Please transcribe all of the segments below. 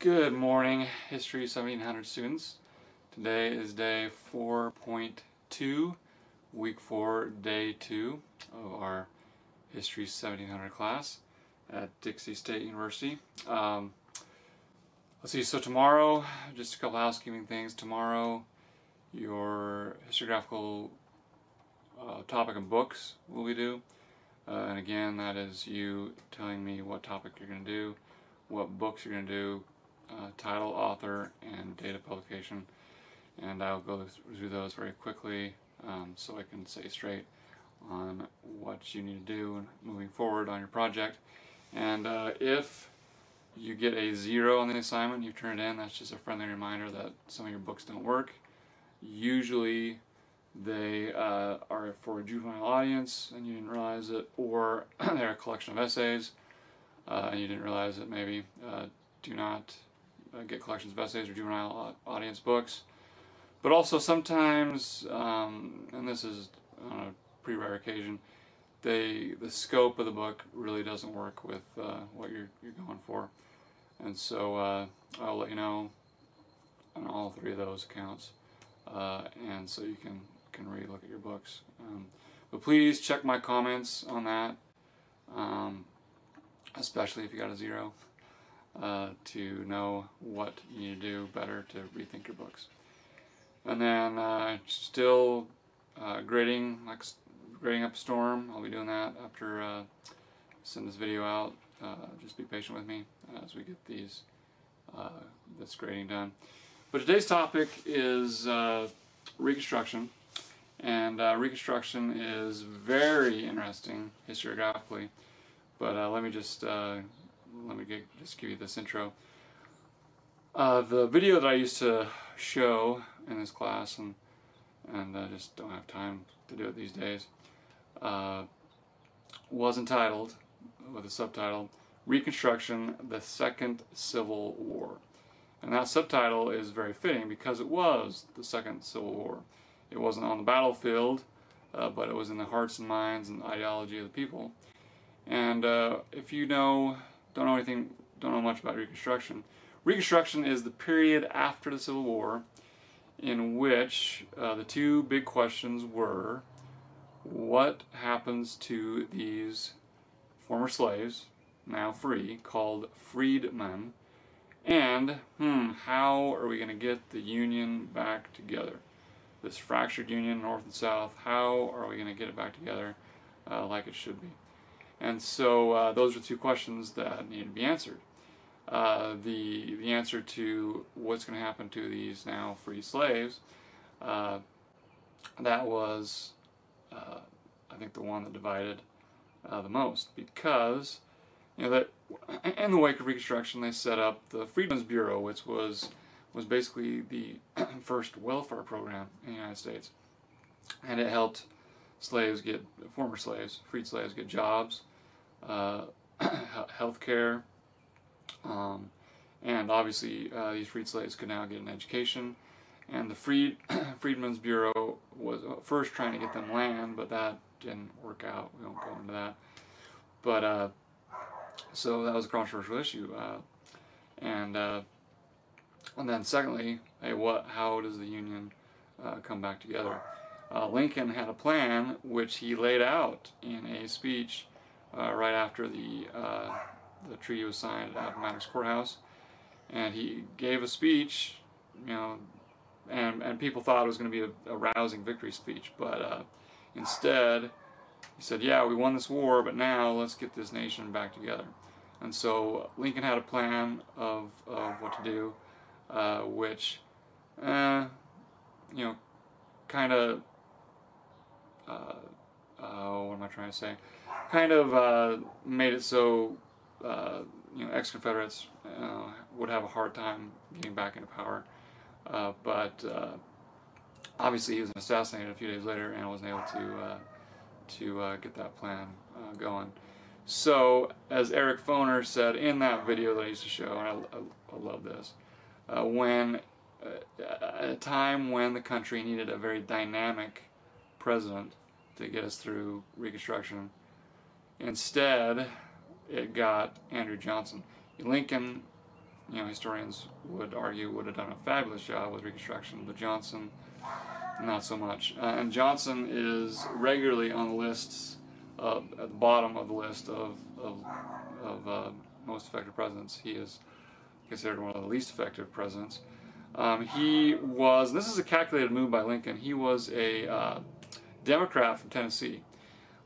Good morning, History 1700 students. Today is day 4.2, week 4, day 2 of our History 1700 class at Dixie State University. Let's see, so tomorrow, just a couple housekeeping things. Tomorrow, your historiographical topic and books will be due. And again, that is you telling me what topic you're going to do, what books you're going to do, title, author, and date of publication. And I'll go through those very quickly so I can stay straight on what you need to do moving forward on your project. And if you get a 0 on the assignment, you turn it in, that's just a friendly reminder that some of your books don't work. Usually they are for a juvenile audience and you didn't realize it, or they're a collection of essays and you didn't realize it maybe. Do not get collections of essays or juvenile audience books. But also sometimes, and this is on a pretty rare occasion, the scope of the book really doesn't work with what you're going for. And so I'll let you know on all 3 of those accounts, and so you can re-look at your books. But please check my comments on that, especially if you got a 0. To know what you need to do better to rethink your books. And then still grading up Storm. I'll be doing that after I send this video out. Just be patient with me as we get this grading done. But today's topic is Reconstruction. And Reconstruction is very interesting historiographically. But let me just give you this intro. The video that I used to show in this class, and I just don't have time to do it these days, was entitled, with a subtitle, Reconstruction, the Second Civil War. And that subtitle is very fitting because it was the Second Civil War. It wasn't on the battlefield, but it was in the hearts and minds and ideology of the people. And if you don't know much about Reconstruction. Reconstruction is the period after the Civil War in which the 2 big questions were: what happens to these former slaves, now free, called freedmen, and how are we going to get the Union back together? This fractured Union, North and South, how are we going to get it back together like it should be? And so those are 2 questions that need to be answered. The answer to what's going to happen to these now free slaves, that was, I think, the one that divided the most, because that in the wake of Reconstruction they set up the Freedmen's Bureau, which was basically the first welfare program in the United States, and it helped former slaves, freed slaves, get jobs, health care, and obviously these freed slaves could now get an education. And the Freedmen's Bureau was first trying to get them land, but that didn't work out. We won't go into that. But so that was a controversial issue. And then secondly, hey, how does the Union come back together? Lincoln had a plan which he laid out in a speech right after the treaty was signed at Appomattox Courthouse, and he gave a speech, and people thought it was going to be a rousing victory speech, but instead he said, yeah, we won this war, but now let's get this nation back together. And so Lincoln had a plan of what to do, which kind of what am I trying to say? Kind of made it so ex-Confederates would have a hard time getting back into power. But obviously he was assassinated a few days later and wasn't able to get that plan going. So, as Eric Foner said in that video that I used to show, and I love this, at a time when the country needed a very dynamic president to get us through Reconstruction, instead it got Andrew Johnson. Lincoln historians would argue would have done a fabulous job with Reconstruction, but Johnson, not so much. And Johnson is regularly on the lists, at the bottom of the list of most effective presidents. He is considered one of the least effective presidents. He was, and this is a calculated move by Lincoln, he was a Democrat from Tennessee.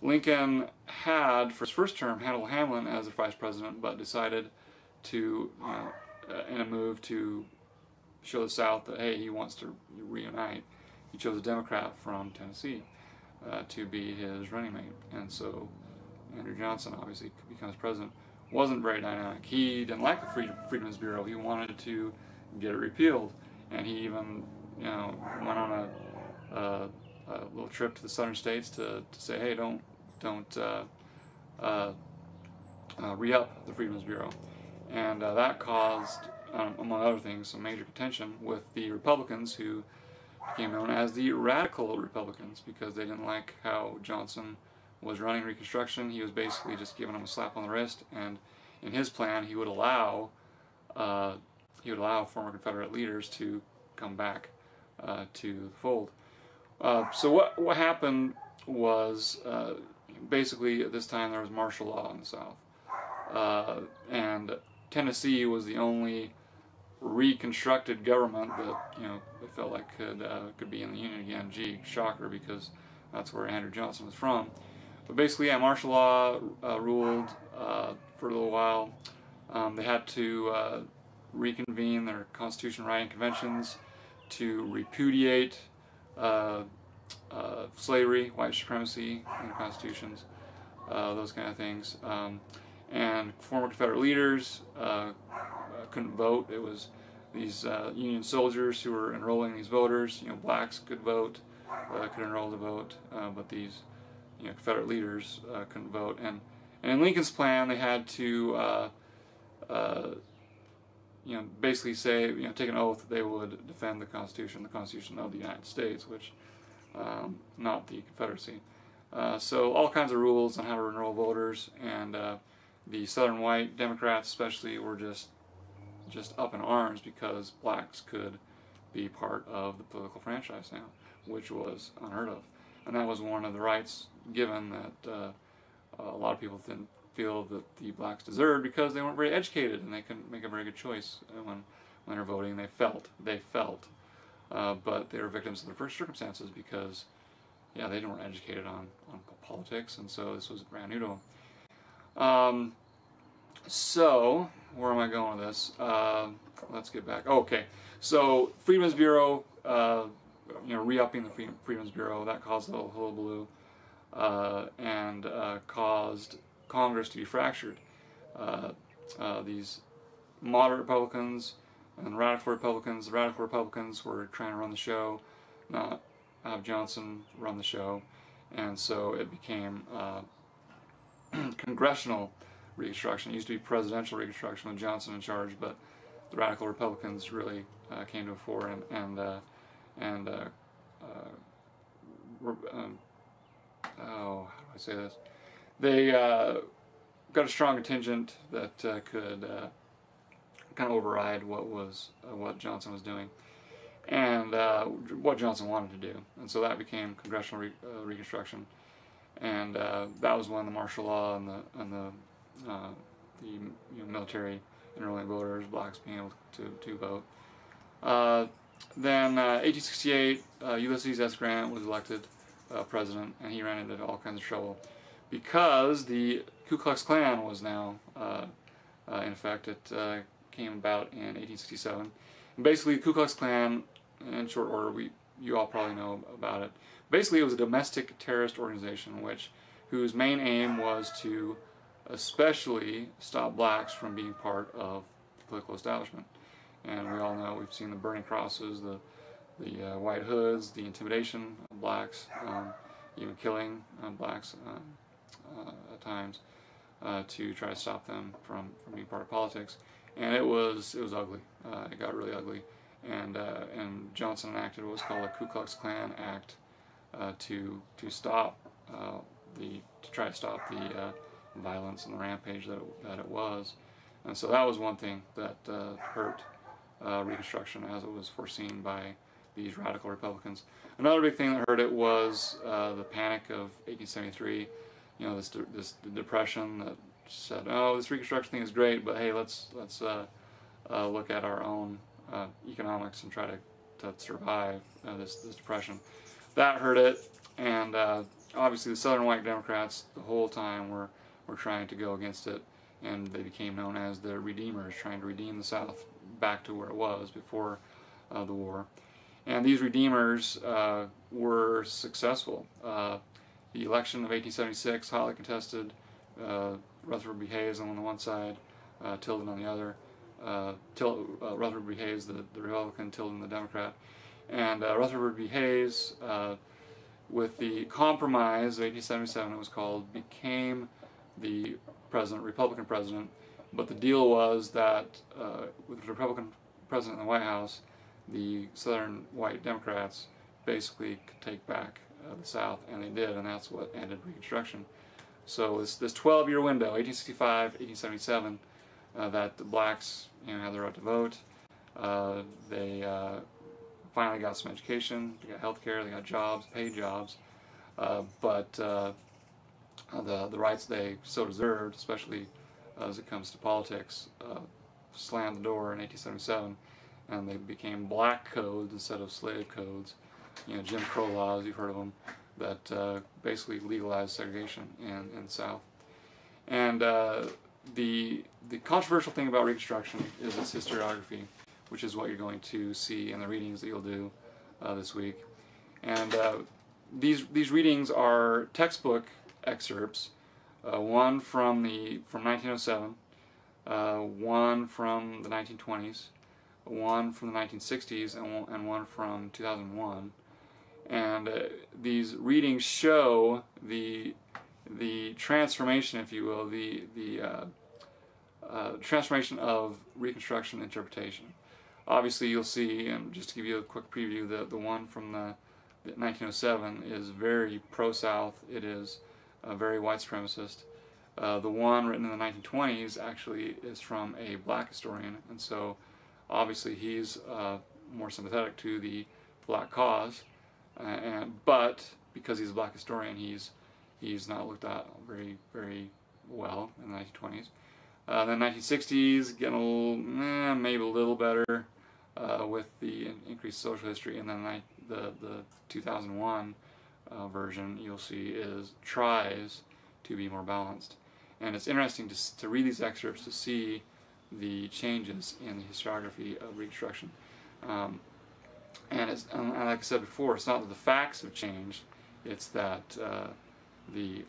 Lincoln had, for his first term, Hannibal Hamlin as the vice president, but decided to, in a move to show the South that, hey, he wants to reunite, he chose a Democrat from Tennessee to be his running mate. And so Andrew Johnson obviously becomes president. Wasn't very dynamic. He didn't like the Freedmen's Bureau. He wanted to get it repealed, and he even went on a little trip to the southern states to say, hey, don't re-up the Freedmen's Bureau. And that caused, among other things, some major contention with the Republicans, who became known as the Radical Republicans, because they didn't like how Johnson was running Reconstruction. He was basically just giving them a slap on the wrist, and in his plan he would allow former Confederate leaders to come back to the fold. So what happened was, basically at this time there was martial law in the South, and Tennessee was the only reconstructed government that they felt like could be in the Union again. Gee, shocker, because that's where Andrew Johnson was from. But basically, yeah, martial law ruled for a little while. They had to reconvene their Constitution writing conventions to repudiate slavery, white supremacy in the constitutions, those kind of things. And former Confederate leaders couldn't vote. It was these Union soldiers who were enrolling these voters. Blacks could vote, could enroll to vote, but these Confederate leaders couldn't vote. And in Lincoln's plan, they had to basically say, take an oath that they would defend the Constitution of the United States, which not the Confederacy. So all kinds of rules on how to enroll voters, and the Southern white Democrats especially were just up in arms because blacks could be part of the political franchise now, which was unheard of. And that was one of the rights given that a lot of people didn't feel that the blacks deserved, because they weren't very educated and they couldn't make a very good choice when they're voting. They felt, but they were victims of the first circumstances because, yeah, they weren't educated on politics, and so this was brand new to them. So where am I going with this? Let's get back. Oh, okay, so Freedmen's Bureau, re-upping the Freedmen's Bureau, that caused a little hullabaloo, and caused Congress to be fractured. These moderate Republicans and radical Republicans. The radical Republicans were trying to run the show, not have Johnson run the show, and so it became congressional Reconstruction. It used to be presidential Reconstruction with Johnson in charge, but the radical Republicans really came to the fore, and how do I say this? They got a strong contingent that could kind of override what Johnson was doing, and what Johnson wanted to do, and so that became congressional Reconstruction, and that was when the martial law and the military enrolling voters, blacks being able to vote. Then 1868, Ulysses S. Grant was elected president, and he ran into all kinds of trouble because the Ku Klux Klan was now in effect. It came about in 1867. And basically, the Ku Klux Klan, in short order, you all probably know about it. Basically, it was a domestic terrorist organization whose main aim was to especially stop blacks from being part of the political establishment. And we all know, we've seen the burning crosses, the white hoods, the intimidation of blacks, even killing blacks at times to try to stop them from being part of politics. And it was ugly. It got really ugly. And Johnson enacted what was called the Ku Klux Klan Act to stop to try to stop the violence and the rampage that it was. And so that was one thing that hurt Reconstruction as it was foreseen by these radical Republicans. Another big thing that hurt it was the Panic of 1873. You know, this depression that said, "Oh, this Reconstruction thing is great, but hey, let's look at our own economics and try to survive this depression." That hurt it, and obviously the Southern white Democrats the whole time were trying to go against it, and they became known as the Redeemers, trying to redeem the South back to where it was before the war. And these Redeemers were successful. The election of 1876, hotly contested. Rutherford B. Hayes on the one side, Tilden on the other. Rutherford B. Hayes, the Republican, Tilden the Democrat. And Rutherford B. Hayes, with the compromise of 1877, it was called, became the Republican president. But the deal was that with the Republican president in the White House, the Southern white Democrats basically could take back the South, and they did, and that's what ended Reconstruction. So this 12-year window, 1865, 1877, that the blacks had the right to vote. They finally got some education, they got health care, they got jobs, paid jobs, but the rights they so deserved, especially as it comes to politics, slammed the door in 1877, and they became black codes instead of slave codes. You know, Jim Crow laws, you've heard of them, that basically legalized segregation in the South. And the controversial thing about Reconstruction is its historiography, which is what you're going to see in the readings that you'll do this week. And these readings are textbook excerpts, one from 1907, one from the 1920s, one from the 1960s, and one from 2001. And these readings show the transformation, if you will, the transformation of Reconstruction interpretation. Obviously, you'll see, and just to give you a quick preview, the one from the 1907 is very pro-South. It is very white supremacist. The one written in the 1920s actually is from a black historian, and so obviously he's more sympathetic to the black cause. But because he's a black historian, he's not looked at very, very well in the 1920s. The 1960s getting a little, maybe a little better with the increased social history, and then the 2001 version you'll see tries to be more balanced. And it's interesting to read these excerpts to see the changes in the historiography of Reconstruction. And like I said before, it's not that the facts have changed, it's that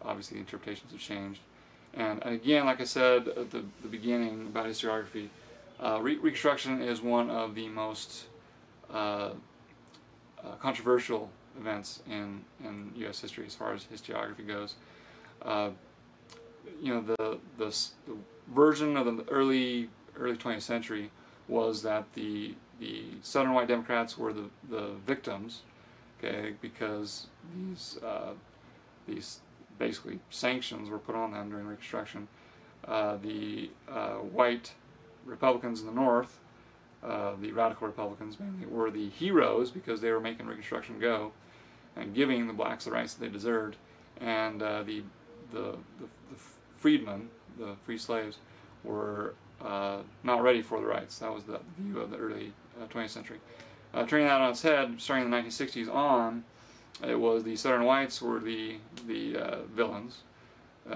obviously the interpretations have changed. And again, like I said at the beginning about historiography, Reconstruction is one of the most controversial events in U.S. history as far as historiography goes. You know, the version of the early 20th century was that the Southern white Democrats were the victims, okay, because these basically sanctions were put on them during Reconstruction. The white Republicans in the North, the radical Republicans mainly, were the heroes because they were making Reconstruction go and giving the blacks the rights that they deserved, and the freedmen, the free slaves, were not ready for the rights. That was the view of the early 20th century. Turning that on its head, starting in the 1960s on, it was the Southern whites were the villains,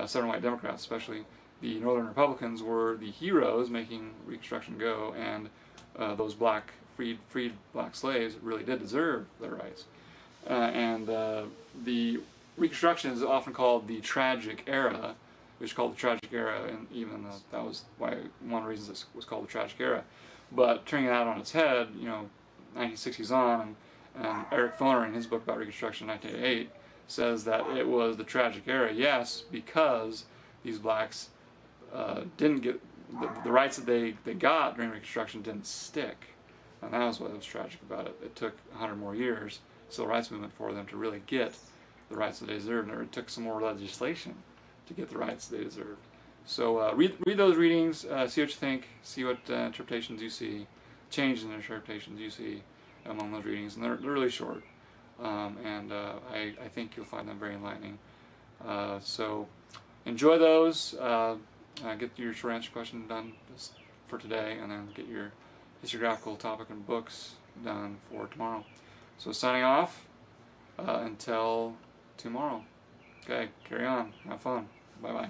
Southern white Democrats especially. The Northern Republicans were the heroes making Reconstruction go, and those freed black slaves really did deserve their rights. And the Reconstruction is often called the tragic era. It was called the tragic era, and even that was why one of the reasons it was called the tragic era. But turning that on its head, you know, 1960s on, and Eric Foner in his book about Reconstruction, 1988, says that it was the tragic era, yes, because these blacks didn't get the rights that they got during Reconstruction didn't stick, and that was what was tragic about it. It took 100 more years, civil rights movement, for them to really get the rights that they deserved, and it took some more legislation to get the rights they deserved. So read those readings, see what you think, see what interpretations you see, change in interpretations you see among those readings, and they're really short, and I think you'll find them very enlightening. So enjoy those, get your short answer question done for today, and then get your historiographical topic and books done for tomorrow. So signing off, until tomorrow. Okay, carry on, have fun, bye-bye.